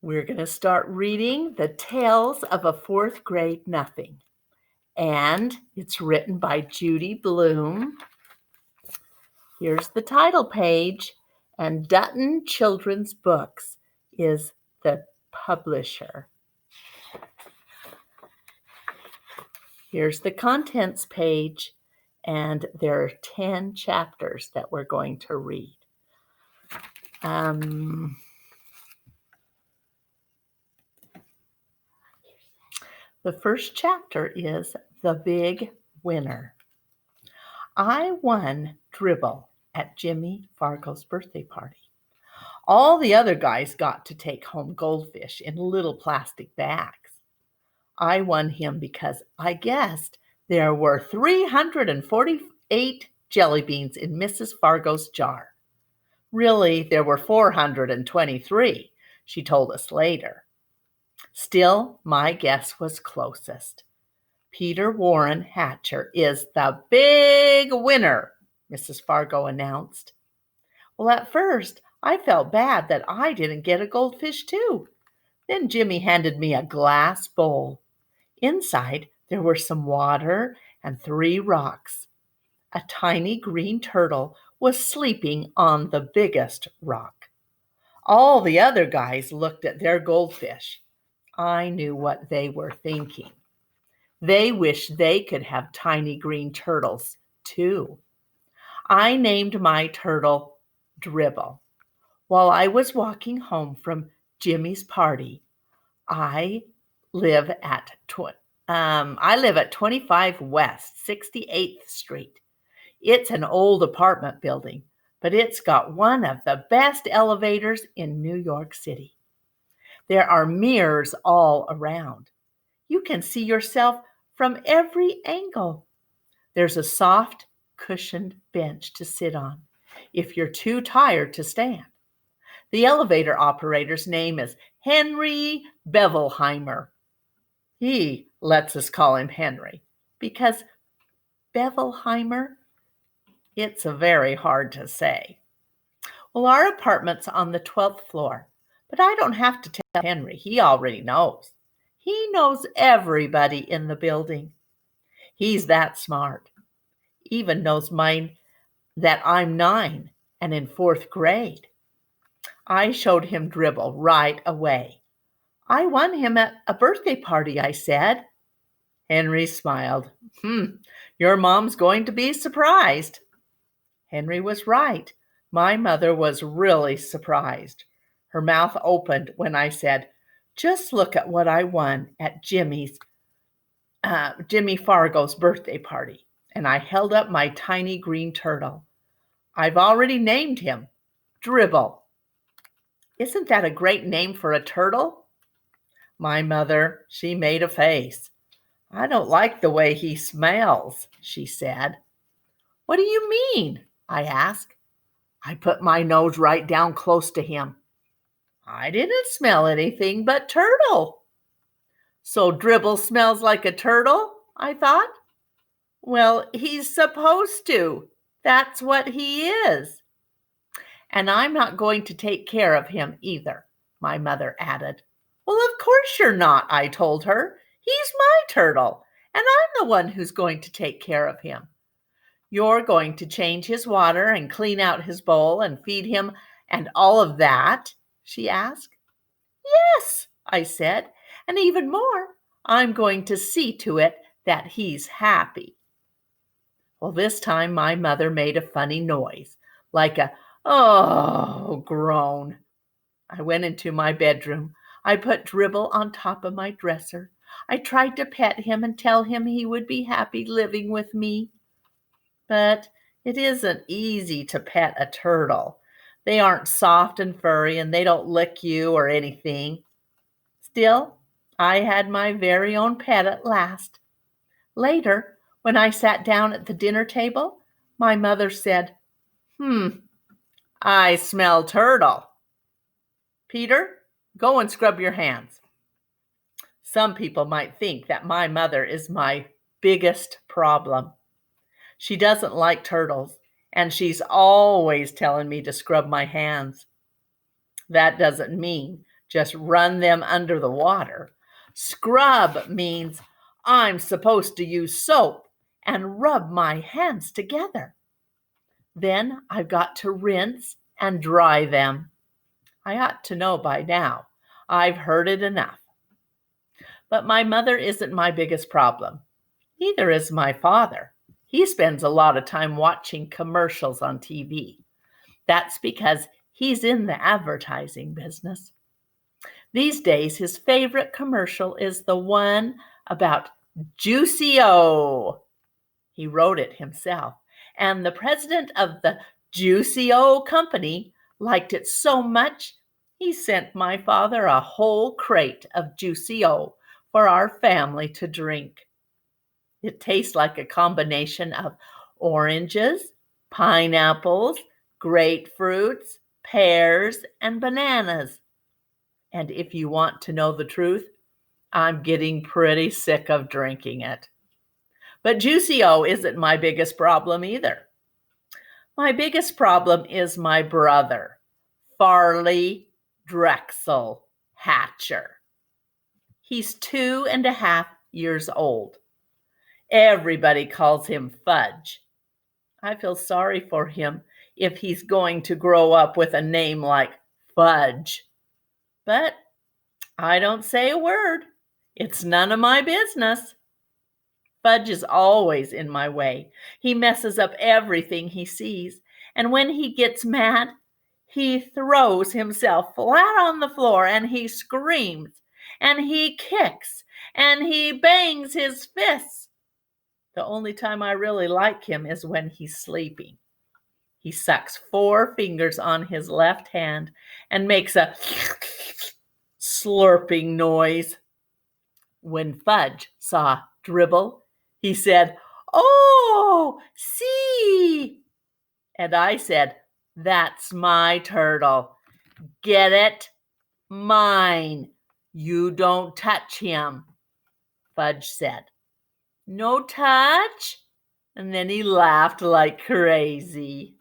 We're going to start reading The Tales of a Fourth Grade Nothing. And it's written by Judy Blume. Here's the title page. And Dutton Children's Books is the publisher. Here's the contents page. And there are 10 chapters that we're going to read. The first chapter is The Big Winner. I won dribble at Jimmy Fargo's birthday party. All the other guys got to take home goldfish in little plastic bags. I won him because I guessed there were 348 jelly beans in Mrs. Fargo's jar. Really, there were 423, she told us later. Still, my guess was closest. Peter Warren Hatcher is the big winner, Mrs. Fargo announced. Well, at first, I felt bad that I didn't get a goldfish too. Then Jimmy handed me a glass bowl. Inside, there were some water and 3 rocks. A tiny green turtle was sleeping on the biggest rock. All the other guys looked at their goldfish. I knew what they were thinking. They wished they could have tiny green turtles, too. I named my turtle Dribble. While I was walking home from Jimmy's party, I live at 25 West 68th Street. It's an old apartment building, but it's got one of the best elevators in New York City. There are mirrors all around. You can see yourself from every angle. There's a soft, cushioned bench to sit on if you're too tired to stand. The elevator operator's name is Henry Bevelheimer. He lets us call him Henry because Bevelheimer, it's very hard to say. Well, our apartment's on the 12th floor, but I don't have to tell Henry. He already knows. He knows everybody in the building. He's that smart. Even knows mine that I'm 9 and in 4th grade. I showed him Dribble right away. I won him at a birthday party, I said. Henry smiled. Your mom's going to be surprised. Henry was right. My mother was really surprised. Her mouth opened when I said, just look at what I won at Jimmy Fargo's birthday party. And I held up my tiny green turtle. I've already named him Dribble. Isn't that a great name for a turtle? My mother, she made a face. I don't like the way he smells, she said. What do you mean? I asked. I put my nose right down close to him. I didn't smell anything but turtle. So Dribble smells like a turtle, I thought. Well, he's supposed to. That's what he is. And I'm not going to take care of him either, my mother added. Well, of course you're not, I told her. He's my turtle, and I'm the one who's going to take care of him. You're going to change his water and clean out his bowl and feed him and all of that, she asked. Yes, I said, and even more, I'm going to see to it that he's happy. Well, this time my mother made a funny noise, like a oh groan. I went into my bedroom. I put Dribble on top of my dresser. I tried to pet him and tell him he would be happy living with me. But it isn't easy to pet a turtle. They aren't soft and furry and they don't lick you or anything. Still, I had my very own pet at last. Later, when I sat down at the dinner table, my mother said, I smell turtle. Peter, go and scrub your hands. Some people might think that my mother is my biggest problem. She doesn't like turtles, and she's always telling me to scrub my hands. That doesn't mean just run them under the water. Scrub means I'm supposed to use soap and rub my hands together. Then I've got to rinse and dry them. I ought to know by now. I've heard it enough. But my mother isn't my biggest problem. Neither is my father. He spends a lot of time watching commercials on TV. That's because he's in the advertising business. These days, his favorite commercial is the one about Juicy-O. He wrote it himself, and the president of the Juicy-O company liked it so much, he sent my father a whole crate of Juicy-O for our family to drink. It tastes like a combination of oranges, pineapples, grapefruits, pears, and bananas. And if you want to know the truth, I'm getting pretty sick of drinking it. But Juicy-O isn't my biggest problem either. My biggest problem is my brother, Farley Drexel Hatcher. He's 2.5 years old. Everybody calls him Fudge. I feel sorry for him if he's going to grow up with a name like Fudge. But I don't say a word. It's none of my business. Fudge is always in my way. He messes up everything he sees. And when he gets mad, he throws himself flat on the floor and he screams and he kicks and he bangs his fists. The only time I really like him is when he's sleeping. He sucks 4 fingers on his left hand and makes a slurping noise. When Fudge saw Dribble, he said, "Oh, see!" And I said, "That's my turtle. Get it? Mine. You don't touch him." Fudge said, "No touch?" And then he laughed like crazy.